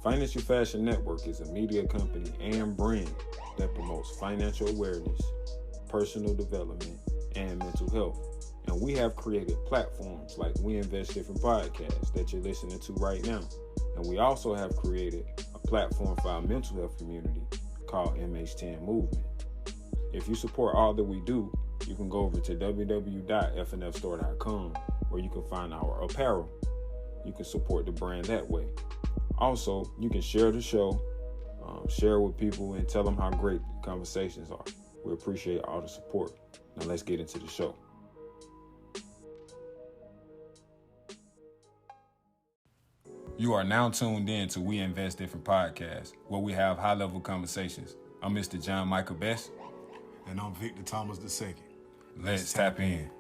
Financial Fashion Network is a media company and brand that promotes financial awareness, personal development, and mental health. And we have created platforms like We Invest Different podcasts that you're listening to right now. And we also have created a platform for our mental health community called MH10 Movement. If you support all that we do, you can go over to www.fnfstore.com where you can find our apparel. You can support the brand that way. Also, you can share the show, share with people, and tell them how great the conversations are. We appreciate all the support. Now let's get into the show. You are now tuned in to We Invest Different podcast, where we have high-level conversations. I'm Mr. John Michael Best. And I'm Victor Thomas II. Let's tap in.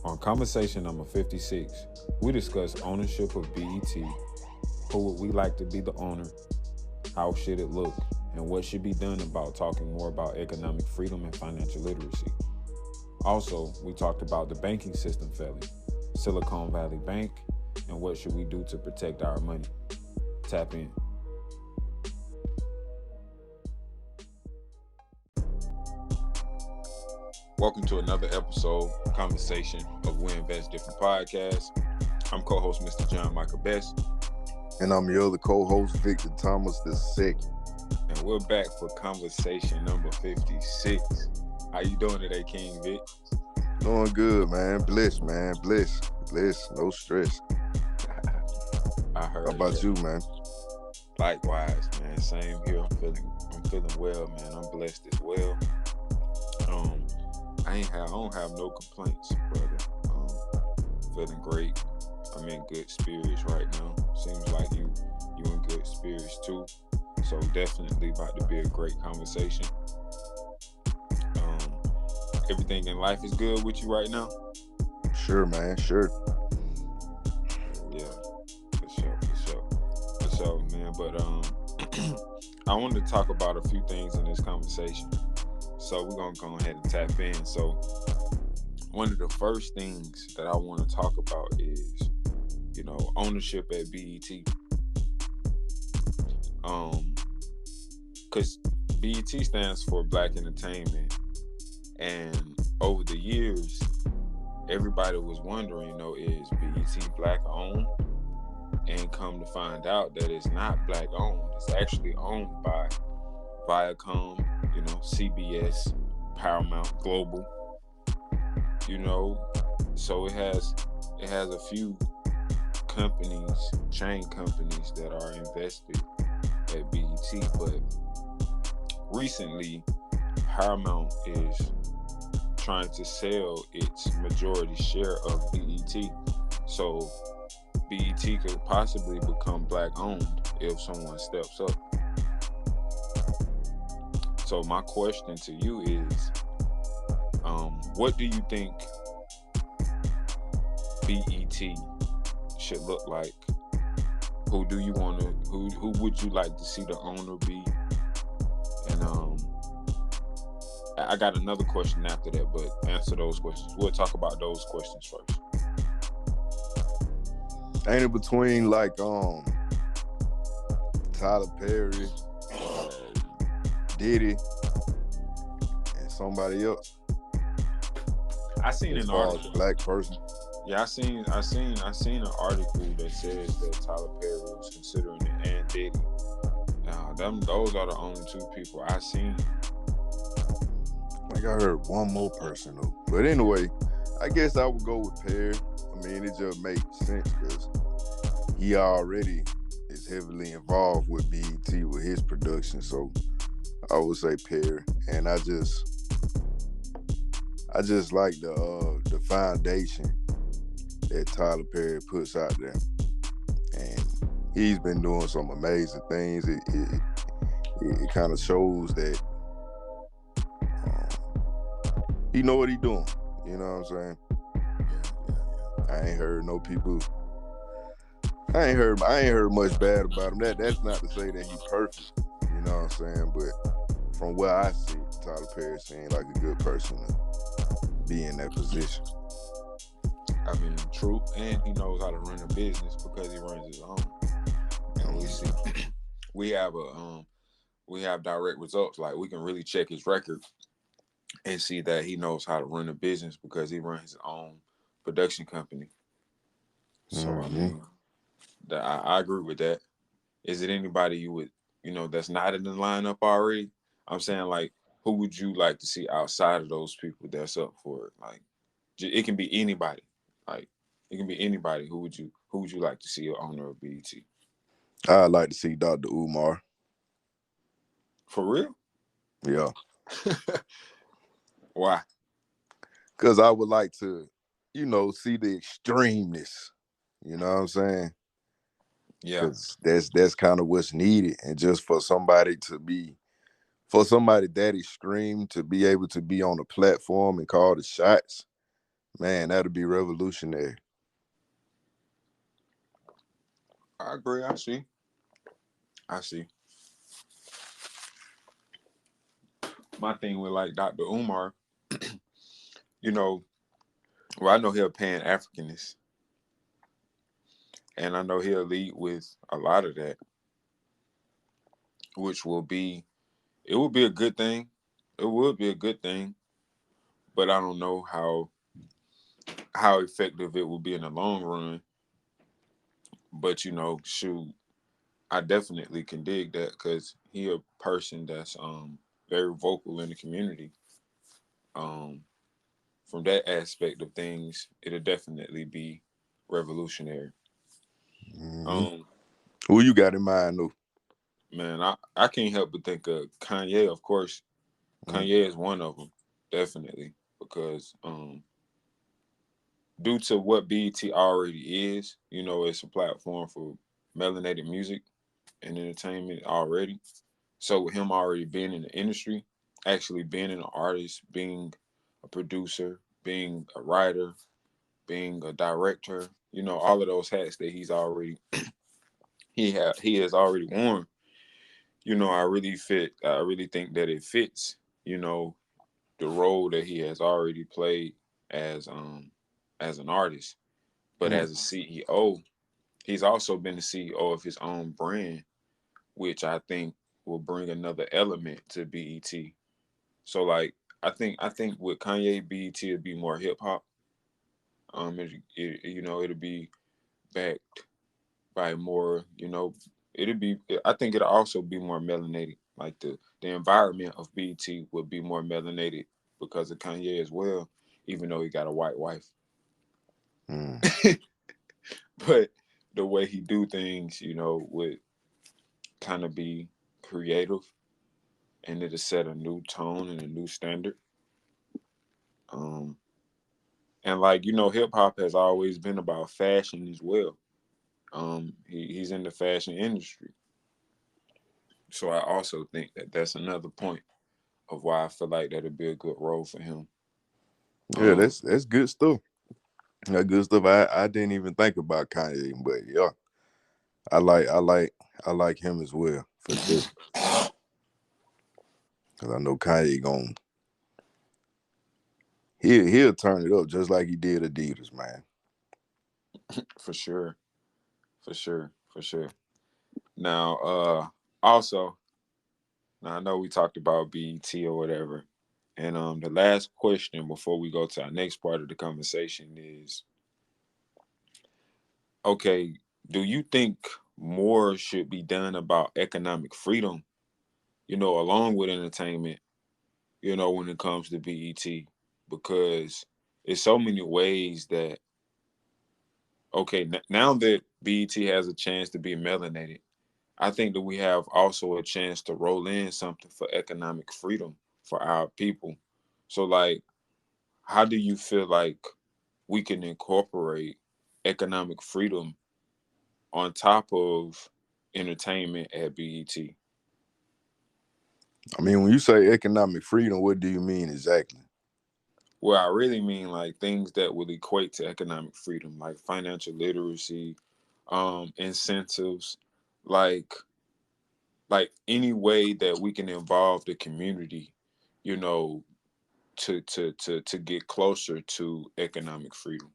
On conversation number 56, we discuss ownership of BET, who would we like to be the owner, how should it look, and what should be done about talking more about economic freedom and financial literacy. Also, we talked about the banking system failing, Silicon Valley Bank, and what should we do to protect our money. Tap in. Welcome to another episode, Conversation of We Invest Different podcast. I'm co-host Mr. John Michael Best. And I'm your other co-host, Victor Thomas II. And we're back for conversation number 56. How you doing today, King Vic? Doing good, man. Bliss, man. Bliss. No stress. I heard. How about you, man? Likewise, man. Same here. I'm feeling well, man. I'm blessed as well. I don't have no complaints, brother. Feeling great. I'm in good spirits right now. Seems like you in good spirits too. So definitely about to be a great conversation. Everything in life is good with you right now? Sure, man. Sure. Yeah, for sure, man. But I wanted to talk about a few things in this conversation. So we're going to go ahead and tap in. So one of the first things that I want to talk about is, ownership at BET. Because BET stands for Black Entertainment. And over the years, everybody was wondering, is BET Black owned? And come to find out that it's not Black owned. It's actually owned by Viacom, CBS, Paramount Global, so it has a few chain companies that are invested at BET, but recently Paramount is trying to sell its majority share of BET, so BET could possibly become Black owned if someone steps up. So my question to you is, what do you think BET should look like? Who would you like to see the owner be? And I got another question after that, but answer those questions. We'll talk about those questions first. Ain't it between Tyler Perry, Diddy, and somebody else? I seen an article. Black person. Yeah, I seen an article that says that Tyler Perry was considering it, and Diddy. Those are the only two people I seen. I heard one more person though. But anyway, I guess I would go with Perry. I mean, it just makes sense because he already is heavily involved with BET with his production. So I would say Perry. And I just like the foundation that Tyler Perry puts out there. And he's been doing some amazing things. It kind of shows that he know what he doing. You know what I'm saying? Yeah. I ain't heard no people. I ain't heard much bad about him. That's not to say that he's perfect. You know what I'm saying? But from where I see, Tyler Perry seems like a good person to be in that position. I mean, true, and he knows how to run a business because he runs his own. And we see we have we have direct results. Like we can really check his record and see that he knows how to run a business because he runs his own production company. So I Mm-hmm. mean, I agree with that. Is it anybody you would that's not in the lineup already? I'm saying like, who would you like to see outside of those people that's up for it? Like, it can be anybody. Like, it can be anybody. Who would you like to see an owner of BET? I'd like to see Dr. Umar. For real? Yeah. Why? Because I would like to, see the extremeness. You know what I'm saying? Yeah, Because that's kind of what's needed. And just for somebody that extreme to be able to be on a platform and call the shots, man, that'd be revolutionary. I agree. I see. I see. My thing with like Dr. Umar, you know, well, I know he'll Pan Africanist, and I know he'll lead with a lot of that, which it will be a good thing. It would be a good thing, but I don't know how effective it will be in the long run. But shoot, I definitely can dig that because he a person that's very vocal in the community. Um, from that aspect of things, it'll definitely be revolutionary. Hmm. Um, Who you got in mind, though? man, I can't help but think of Kanye. Of course, Mm. Kanye is one of them, definitely, because due to what BET already is, it's a platform for melanated music and entertainment already. So with him already being in the industry, actually being an artist, being a producer, being a writer, being a director, all of those hats that he has already worn. I really think that it fits, the role that he has already played as as an artist. But Mm. as a CEO, he's also been the CEO of his own brand, which I think will bring another element to BET. So like I think with Kanye, BET will be more hip hop. It'll be backed by more. It'll be. I think it'll also be more melanated. Like the environment of BET will be more melanated because of Kanye as well, even though he got a white wife. Mm. But the way he do things, would kind of be creative, and it'll set a new tone and a new standard. Um, and like hip hop has always been about fashion as well. He's in the fashion industry, so I also think that that's another point of why I feel like that'd be a good role for him. Yeah, Um, that's good stuff. That good stuff. I didn't even think about Kanye, but yeah, I like I like I like him as well for sure. Cause I know Kanye gon' he'll turn it up just like he did Adidas, man. for sure, for sure, for sure. Now, also, now I know we talked about BET or whatever, and the last question before we go to our next part of the conversation is, okay, do you think more should be done about economic freedom? Along with entertainment, when it comes to BET, because it's so many ways that, okay, now that BET has a chance to be melanated, I think that we have also a chance to roll in something for economic freedom for our people. So, like, how do you feel like we can incorporate economic freedom on top of entertainment at BET? I mean, when you say economic freedom, what do you mean exactly? Well, I really mean like things that will equate to economic freedom, like financial literacy, incentives, like any way that we can involve the community, you know, to get closer to economic freedom.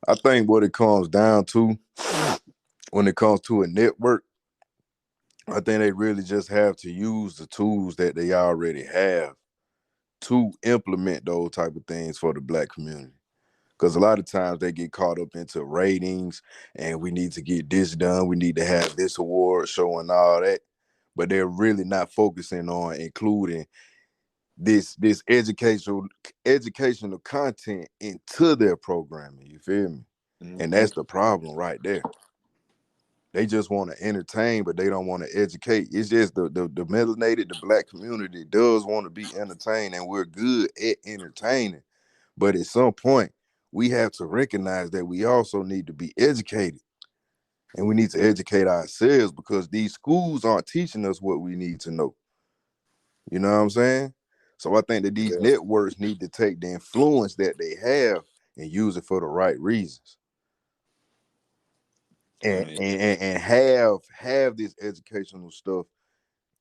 I think what it comes down to when it comes to a network, I think they really just have to use the tools that they already have to implement those type of things for the black community. Because a lot of times they get caught up into ratings and we need to get this done. We need to have this award show and all that. But they're really not focusing on including this educational content into their programming. You feel me? And Mm-hmm. that's the problem right there. They just want to entertain, but they don't want to educate. It's just the melanated, the black community does want to be entertained, and we're good at entertaining. But at some point, we have to recognize that we also need to be educated, and we need to educate ourselves because these schools aren't teaching us what we need to know. You know what I'm saying? So I think that these Yeah. networks need to take the influence that they have and use it for the right reasons. And And and have this educational stuff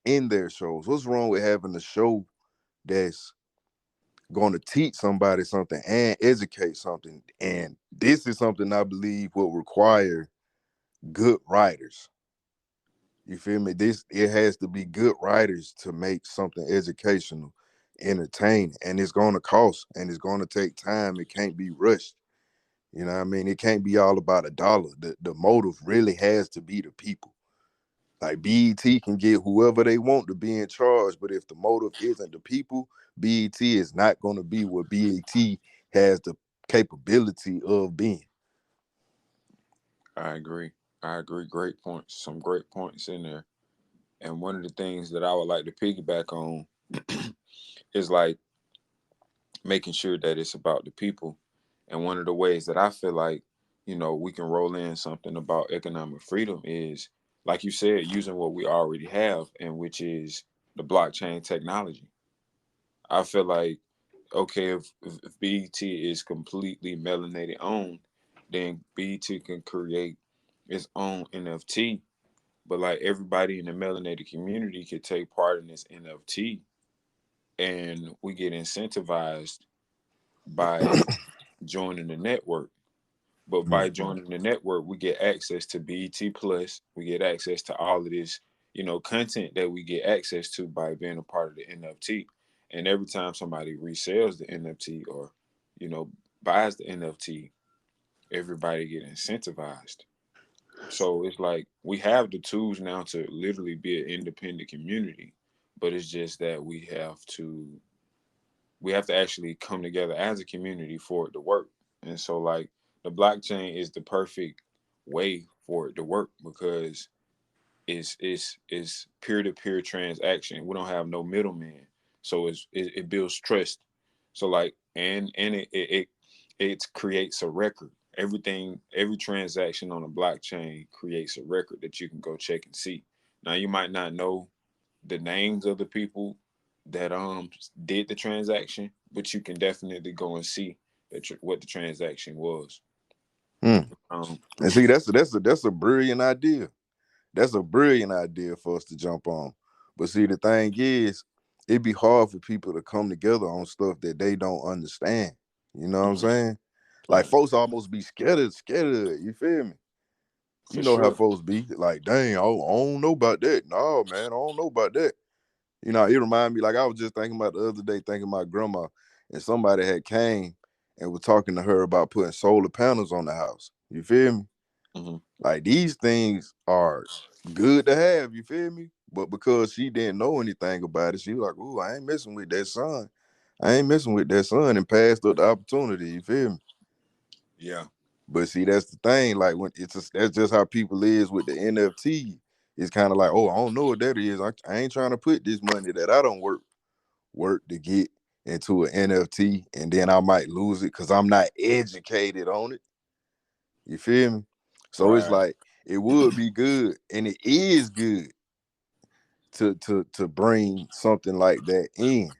in their shows. What's wrong with having a show that's going to teach somebody something and educate something? And this is something I believe will require good writers. You feel me? This it has to be good writers to make something educational, entertaining, and it's going to cost and it's going to take time. It can't be rushed. You know what I mean? It can't be all about a dollar. The motive really has to be the people. Like BET can get whoever they want to be in charge, but if the motive isn't the people, BET is not going to be what BET has the capability of being. I agree. I agree. Great points. Some great points in there. And one of the things that I would like to piggyback on is like making sure that it's about the people. And one of the ways that I feel like, we can roll in something about economic freedom is, like you said, using what we already have, and which is the blockchain technology. I feel like, okay, if BET is completely melanated owned, then BET can create its own NFT. But like everybody in the melanated community could take part in this NFT, and we get incentivized by joining the network. But by Mm-hmm. joining the network, we get access to BET Plus. We get access to all of this, content that we get access to by being a part of the NFT. And every time somebody resells the NFT or, you know, buys the NFT, everybody get incentivized. So it's like we have the tools now to literally be an independent community, but it's just that we have to actually come together as a community for it to work. And so like the blockchain is the perfect way for it to work because it's peer to peer transaction. We don't have no middleman, so it builds trust. So like and it creates a record. Every transaction on a blockchain creates a record that you can go check and see. Now you might not know the names of the people that did the transaction, but you can definitely go and see what the transaction was. Mm. Um, And see, that's a brilliant idea. That's a brilliant idea for us to jump on. But see, the thing is, it'd be hard for people to come together on stuff that they don't understand. You know what I'm mhm, saying? Like right, folks almost be scared of it. You feel me? for You know how sure. folks be like, dang, I don't know about that. No, man, I don't know about that. You know, it remind me like I was just thinking about the other day, thinking about grandma, and somebody had came and was talking to her about putting solar panels on the house. You feel me? Hmm. Like these things are good to have, you feel me? But because she didn't know anything about it, she was like, "Ooh, I ain't messing with that son. I ain't messing with that son," and passed up the opportunity. You feel me? Yeah, But see, that's the thing. Like when that's just how people is with the NFT. It's kind of like, oh, I don't know what that is. I ain't trying to put this money that I don't work to get into an NFT, and then I might lose it because I'm not educated on it. You feel me? So it's right. like it would be good, and it is good to bring something like that in.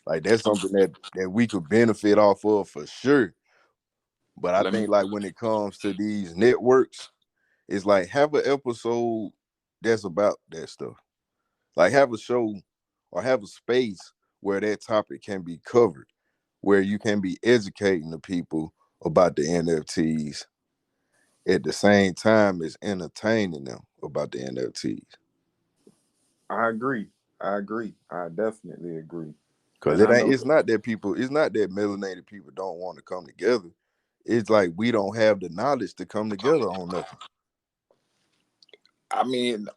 Like that's Um, something that we could benefit off of for sure. But I let me. think like when it comes to these networks, it's like have an episode that's about that stuff. Like have a show or have a space where that topic can be covered, where you can be educating the people about the NFTs at the same time as entertaining them about the NFTs. I agree. I agree. I definitely agree. Cause And I know it's not that people, it's not that melanated people don't want to come together. It's like we don't have the knowledge to come together on nothing. I mean,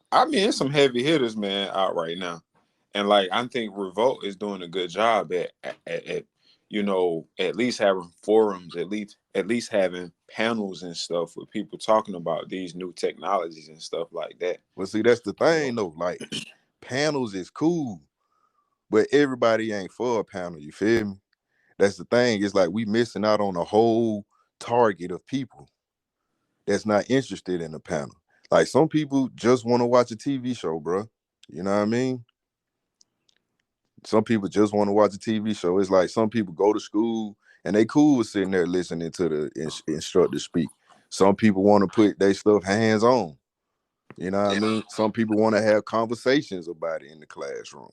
it's some heavy hitters, man, out right now, and like I think Revolt is doing a good job at at least having forums, at least having panels and stuff with people talking about these new technologies and stuff like that. Well, see, that's the You know, thing though. Like panels is cool, but everybody ain't for a panel. You feel me? That's the thing. It's like we missing out on a whole target of people that's not interested in the panel. Like some people just want to watch a TV show, bro. You know what I mean? Some people just want to watch a TV show. It's like some people go to school and they cool with sitting there listening to the instructor speak. Some people want to put their stuff hands on. You know what I mean? Some people want to have conversations about it in the classroom.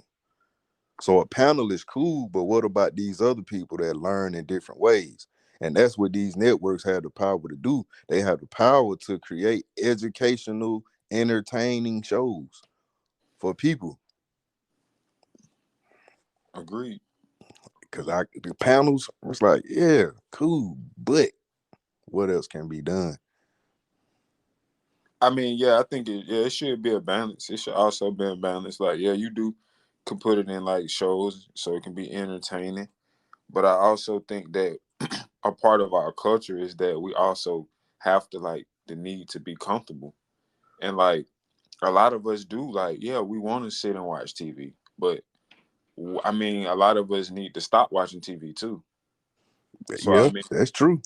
So a panel is cool, but what about these other people that learn in different ways? And that's what these networks have the power to do. They have the power to create educational, entertaining shows for people. agreed. Cause the panels, it's like, yeah, cool, but what else can be done? I mean, yeah, I think it should be a balance. It should also be a balance. Like, yeah, you do can put it in like shows so it can be entertaining. But I also think that a part of our culture is that we also have to like the need to be comfortable. And like a lot of us do like, yeah, we want to sit and watch TV. But I mean, a lot of us need to stop watching TV too. So Yeah, that's true.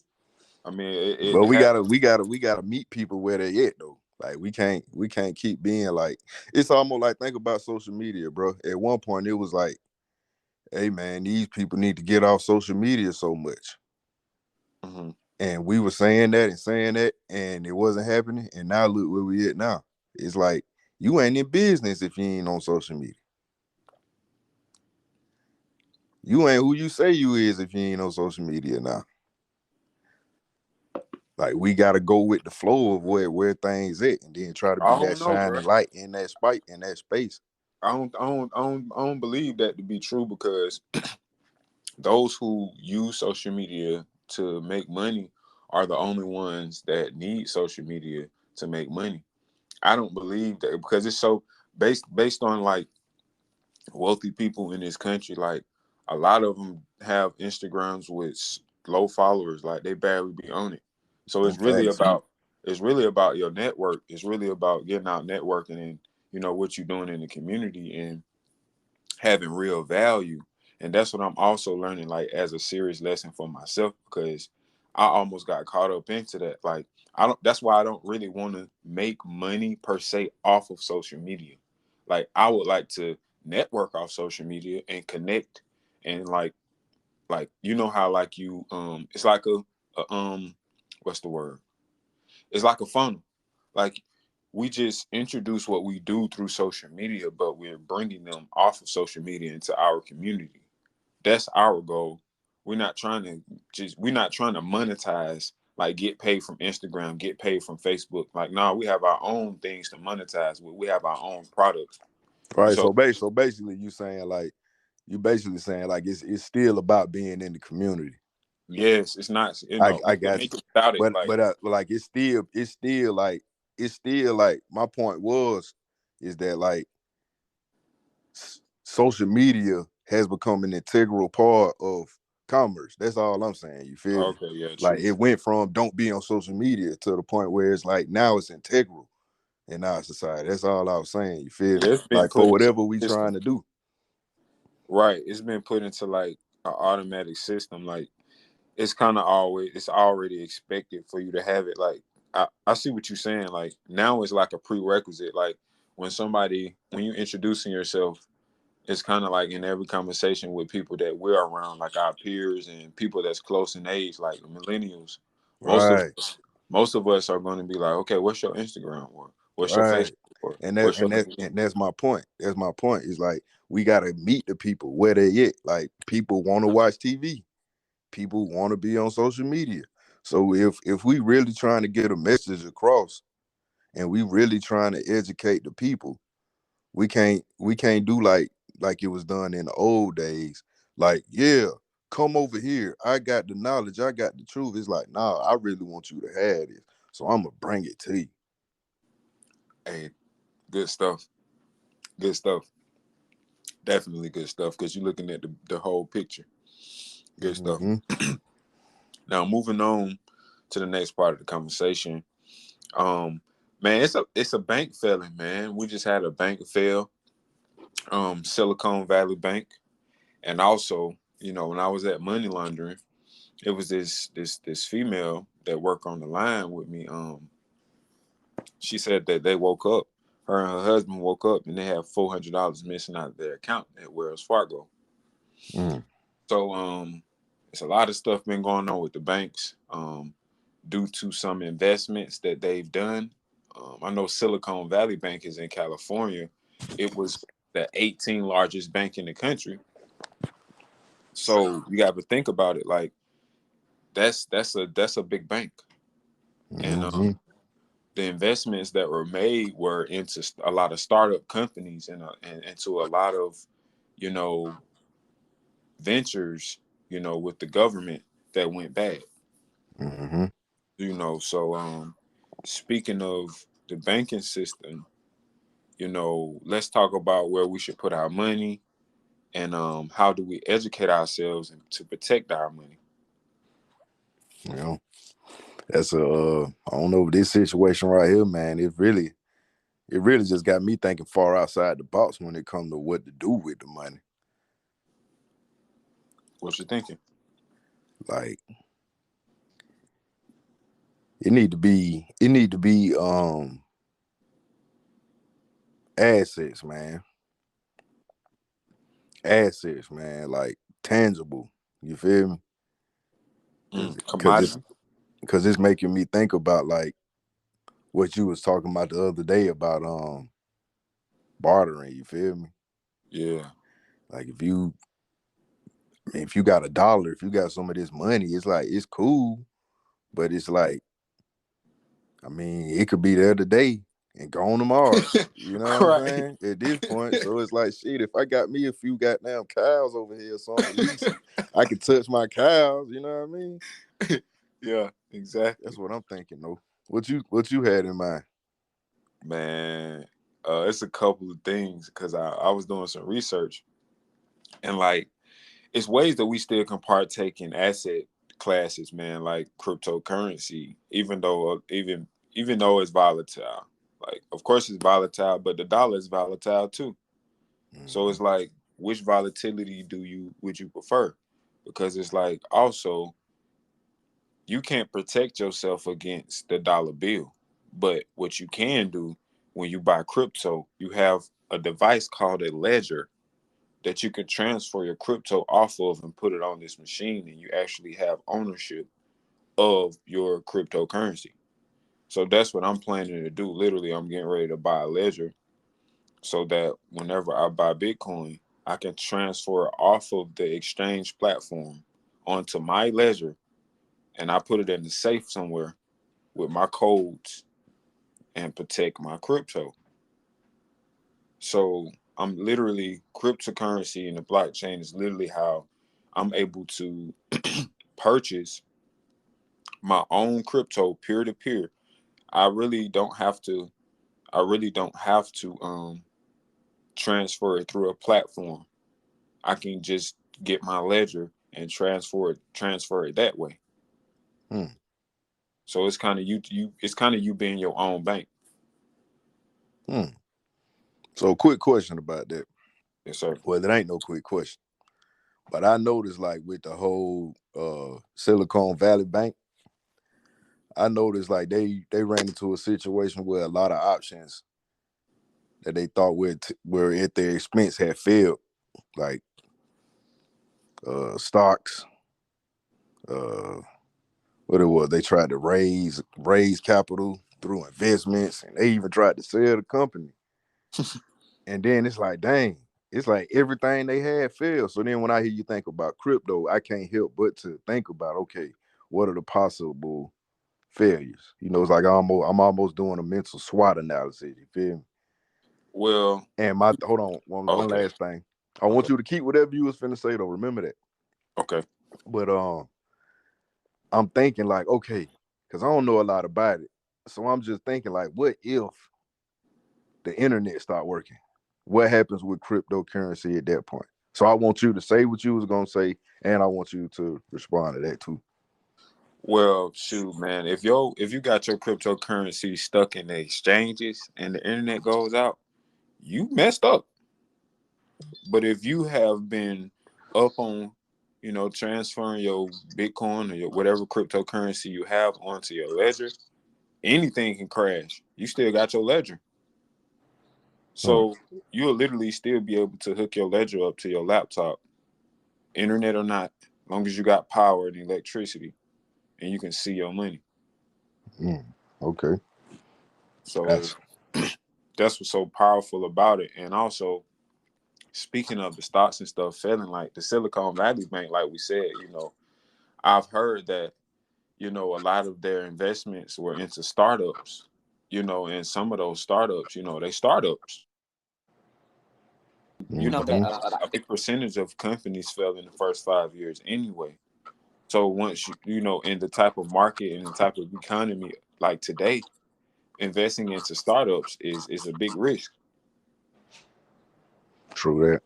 I mean, But it has. we gotta meet people where they at though. Like we can't keep being like it's almost like think about social media, bro. At one point it was like, hey man, these people need to get off social media so much. Mhm. And we were saying that, and it wasn't happening. And now look where we at now. It's like you ain't in business if you ain't on social media. You ain't who you say you is if you ain't on social media now. Like we gotta go with the flow of where things at, and then try to I be that don't know, bro. shining light in that spite in that space. I don't believe that to be true because those who use social media to make money are the only ones that need social media to make money. I don't believe that because it's so based on like wealthy people in this country. Like a lot of them have Instagrams with low followers. Like they barely be on it. So Them facts. it's really about your network. It's really about getting out networking and what you're doing in the community and having real value. And that's what I'm also learning, like as a serious lesson for myself, because I almost got caught up into that. Like I don't. That's why I don't really want to make money per se off of social media. Like I would like to network off social media and connect, and like how like you it's like a what's the word? It's like a funnel. Like we just introduce what we do through social media, but we're bringing them off of social media into our community. That's our goal. We're not trying to monetize, like get paid from Instagram, get paid from Facebook. Like, no, we have our own things to monetize with. We have our own products. Right. So So basically you basically saying like it's still about being in the community. yes, it's not, I we can got you. make it without it. Like, But like it's still like my point is that like social media has become an integral part of commerce. That's all I'm saying. You feel me? okay, yeah, Like true. it went from don't be on social media to the point where it's like now it's integral in our society. That's all I was saying. You feel me? Yeah, it's been Like put for into whatever we the system. trying to do. Right. It's been put into like an automatic system. Like it's already expected for you to have it. Like I see what you're saying. Like now it's like a prerequisite. Like when you introducing yourself, it's kind of like in every conversation with people that we're around, like our peers and people that's close in age, like the millennials. Most of Right. most of us are going to be like, okay, what's your Instagram or what's your Facebook Right. or And that what's your and that LinkedIn? and that's my point. That's my point. Is like we gotta meet the people where they at. Like people want to watch TV. People want to be on social media. So if we really trying to get a message across and we really trying to educate the people, we can't do like it was done in the old days. Like, yeah, come over here. I got the knowledge. I got the truth. It's like, nah, I really want you to have this. So I'm gonna bring it to you. Hey, good stuff. Good stuff. Definitely good stuff because you're looking at the whole picture. Good stuff. Mm-hmm. Now moving on to the next part of the conversation. Man, it's a bank failing, man. We just had a bank fail, Silicon Valley Bank, and also, when I was at money laundering, it was this female that worked on the line with me. She said that they woke up, her and her husband woke up, and they have $400 missing out of their account at Wells Fargo. Mm. So, it's a lot of stuff been going on with the banks, due to some investments that they've done. I know Silicon Valley Bank is in California. It was the 18th largest bank in the country. So you got to think about it. Like that's a big bank, and Mm-hmm. the investments that were made were into a lot of startup companies and into a lot of, you know, ventures, with the government that went bad. Mm-hmm. So speaking of the banking system, let's talk about where we should put our money and how do we educate ourselves to protect our money. You know, that's I don't know, this situation right here, man. It really just got me thinking far outside the box when it comes to what to do with the money. What you thinking? Like, it need to be assets, man. Assets, man. Like, tangible. You feel me? Because it's Commodity. because it's making me think about like what you was talking about the other day about bartering. You feel me? Yeah. Like, if you got $1, if you got some of this money, it's like it's cool, but it's like, I mean, it could be there today and gone tomorrow. You know what I'm Right. saying? At this point, so it's like, shit. If I got me a few goddamn cows over here or something, at least I could touch my cows. You know what I mean? Yeah, That's exactly. what I'm thinking, though. What you had in mind? Man, it's a couple of things because I was doing some research, and like it's ways that we still can partake in asset classes, man, like cryptocurrency, even though it's volatile. Like, of course it's volatile, but the dollar is volatile too. So Mm-hmm. it's like, which volatility would you prefer? Because it's like, also, you can't protect yourself against the dollar bill. But what you can do when you buy crypto, you have a device called a ledger that you can transfer your crypto off of and put it on this machine, and you actually have ownership of your cryptocurrency. So that's what I'm planning to do. Literally, I'm getting ready to buy a ledger so that whenever I buy Bitcoin, I can transfer off of the exchange platform onto my ledger, and I put it in the safe somewhere with my codes and protect my crypto. So I'm literally, cryptocurrency and the blockchain is literally how I'm able to purchase my own crypto peer to peer. I really don't have to I really don't have to transfer it through a platform. I can just get my ledger and transfer it that way. Hmm. So it's kind of you being your own bank. Hmm. So, quick question about that. Yes, sir. Well, it ain't no quick question, but I noticed like with the whole Silicon Valley Bank, I noticed like they ran into a situation where a lot of options that they thought were at their expense had failed, like stocks, uh, what it was. They tried to raise capital through investments, and they even tried to sell the company. And then it's like, dang, it's like everything they had failed. So then when I hear you think about crypto, I can't help but to think about, okay, what are the possible failures? You know, it's like I'm almost doing a mental SWOT analysis. You feel me? Well, And my hold on, one okay, last thing. I okay, want you to keep whatever you was finna say though. Remember that. okay. But I'm thinking like, okay, because I don't know a lot about it. So I'm just thinking like, what if the internet start working? What happens with cryptocurrency at that point? So I want you to say what you was gonna say, and I want you to respond to that too. Well, shoot, man. If you got your cryptocurrency stuck in the exchanges and the internet goes out, you messed up. But if you have been up on, transferring your Bitcoin or your whatever cryptocurrency you have onto your ledger, anything can crash. You still got your ledger. Hmm. So you'll literally still be able to hook your ledger up to your laptop, internet or not, as long as you got power and electricity and you can see your money. Hmm. Okay. So Gotcha. that's what's so powerful about it. And also, speaking of the stocks and stuff failing, like the Silicon Valley Bank, like we said, I've heard that, a lot of their investments were into startups, and some of those startups, they startups. Mm-hmm. A big percentage of companies fail in the first 5 years anyway. So once in the type of market and the type of economy like today, investing into startups is a big risk. True that.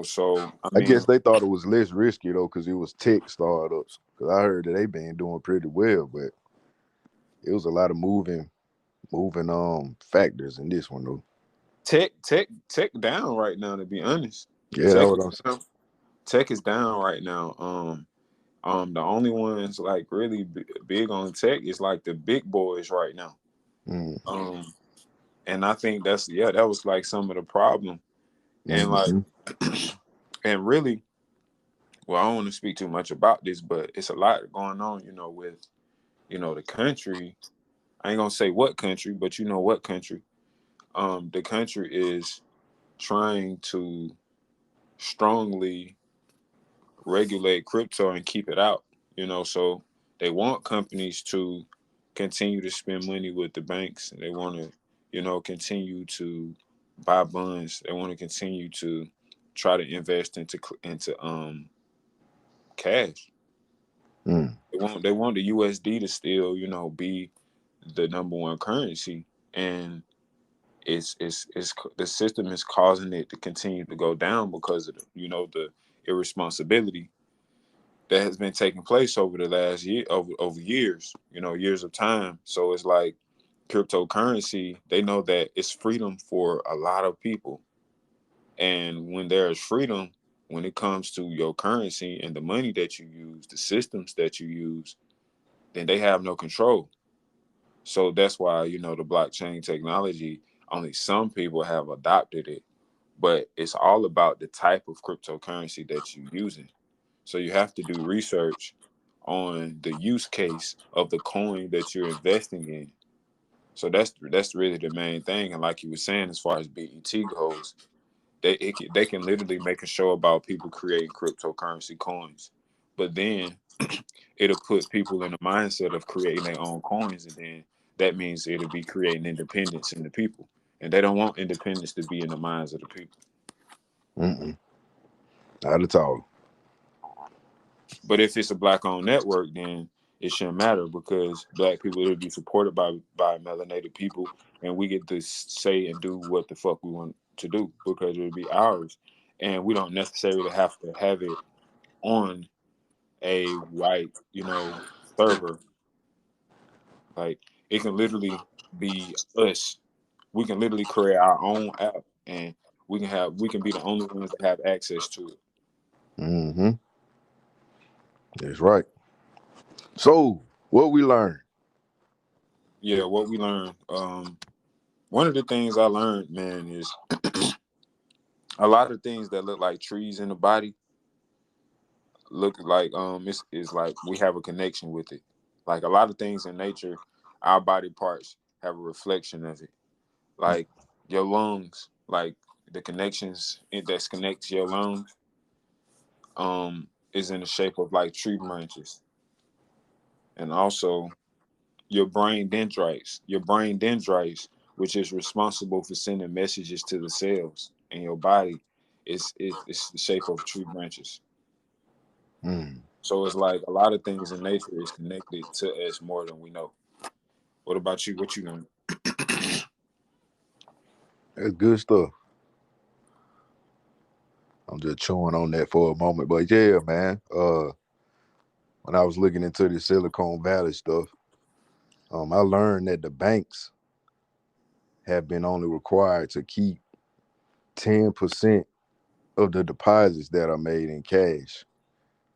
So I I guess mean, they thought it was less risky though, because it was tech startups. Because I heard that they been doing pretty well, but it was a lot of moving factors in this one though. tech down right now. To be honest, Yeah, that's tech what is I'm saying. down. Tech is down right now. The only ones like really big on tech is like the big boys right now. Mm, Um, and I think that was like some of the problem. And like, mm-hmm. and really, well, I don't want to speak too much about this, but it's a lot going on, with the country. I ain't gonna say what country, but you know what country. The country is trying to strongly regulate crypto and keep it out. So they want companies to continue to spend money with the banks. They want to, continue to buy bonds. They want to continue to try to invest into cash. Mm, They want the USD to still, be the number one currency, and it's the system is causing it to continue to go down because of the irresponsibility that has been taking place over the last year, over years, years of time. So it's like cryptocurrency, they know that it's freedom for a lot of people. And when there is freedom, when it comes to your currency and the money that you use, the systems that you use, then they have no control. So that's why, the blockchain technology, only some people have adopted it, but it's all about the type of cryptocurrency that you're using. So you have to do research on the use case of the coin that you're investing in. So that's really the main thing. And like you were saying, as far as BET goes, they can literally make a show about people creating cryptocurrency coins, but then it'll put people in the mindset of creating their own coins, and then that means it'll be creating independence in the people, and they don't want independence to be in the minds of the people. mm-mm. Not at all. But if it's a black-owned network, then it shouldn't matter because black people will be supported by melanated people, and we get to say and do what the fuck we want to do because it'll be ours, and we don't necessarily have to have it on a white, server. Like it can literally be us. We can literally create our own app, and we can be the only ones that have access to it. Mm-hmm. That's right. So, what we learned? Yeah, what we learned. One of the things I learned, man, is a lot of things that look like trees in the body look like it's like we have a connection with it. Like a lot of things in nature, our body parts have a reflection of it. Like your lungs, like the connections that's connect to your lungs, is in the shape of like tree branches. And also your brain dendrites. Your brain dendrites, which is responsible for sending messages to the cells in your body, it's the shape of tree branches. Mm. So it's like a lot of things in nature is connected to us more than we know. What about you? What you know? That's good stuff. I'm just chewing on that for a moment. But yeah, man. When I was looking into the Silicon Valley stuff, I learned that the banks have been only required to keep 10% of the deposits that are made in cash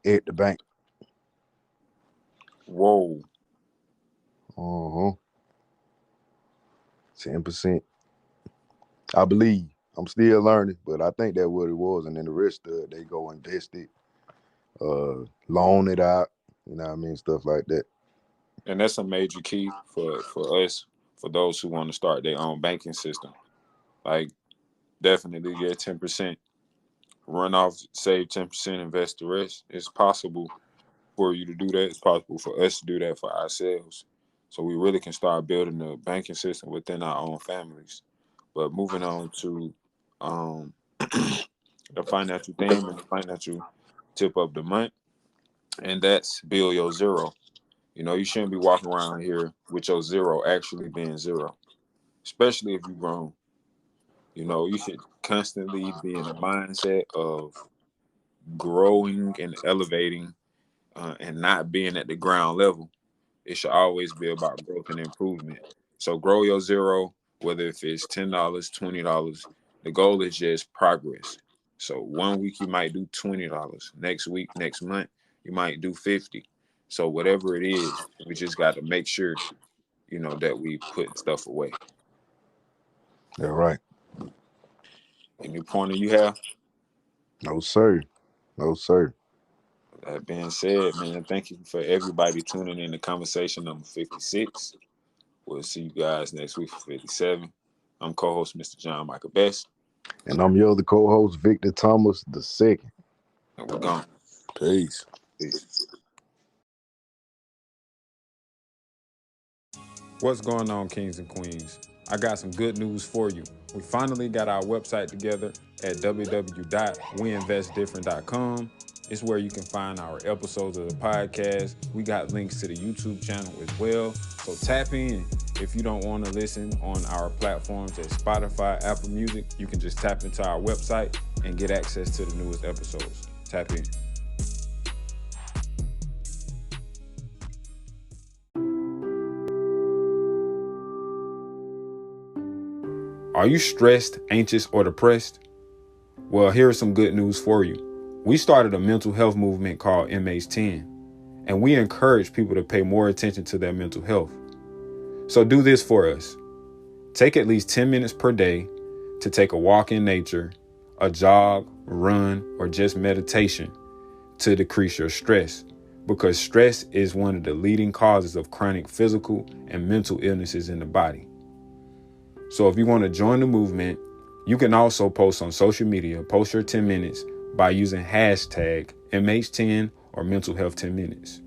at the bank. Whoa. 10%. I believe. I'm still learning, but I think that's what it was. And then the rest of it, they go invest it, loan it out, you know what I mean? Stuff like that. And that's a major key for us, for those who want to start their own banking system. Like, definitely get 10%, run off, save 10%, invest the rest. It's possible for you to do that. It's possible for us to do that for ourselves. So we really can start building a banking system within our own families. But moving on to um, the financial theme and the financial tip of the month, and that's build your zero. You know, you shouldn't be walking around here with your zero actually being zero, especially if you've grown. You know, you should constantly be in a mindset of growing and elevating and not being at the ground level. It should always be about growth and improvement. So grow your zero, whether if it's $10, $20. The goal is just progress. So 1 week you might do $20. Next week, next month, you might do 50. So whatever it is, we just got to make sure, that we put stuff away. Yeah, right. Any pointer you have? No, sir. No, sir. That being said, man, thank you for everybody tuning in to conversation number 56. We'll see you guys next week for 57. I'm co-host Mr. John Michael Best. And I'm your other co-host, Victor Thomas II. And we're gone. Peace. Peace. What's going on, kings and queens? I got some good news for you. We finally got our website together at www.weinvestdifferent.com. It's where you can find our episodes of the podcast. We got links to the YouTube channel as well. So tap in. If you don't want to listen on our platforms at Spotify, Apple Music, you can just tap into our website and get access to the newest episodes. Tap in. Are you stressed, anxious, or depressed? Well, here's some good news for you. We started a mental health movement called MH10, and we encourage people to pay more attention to their mental health. So do this for us. Take at least 10 minutes per day to take a walk in nature, a jog, run, or just meditation to decrease your stress, because stress is one of the leading causes of chronic physical and mental illnesses in the body. So if you want to join the movement, you can also post on social media, post your 10 minutes by using hashtag MH10 or mental health 10 minutes.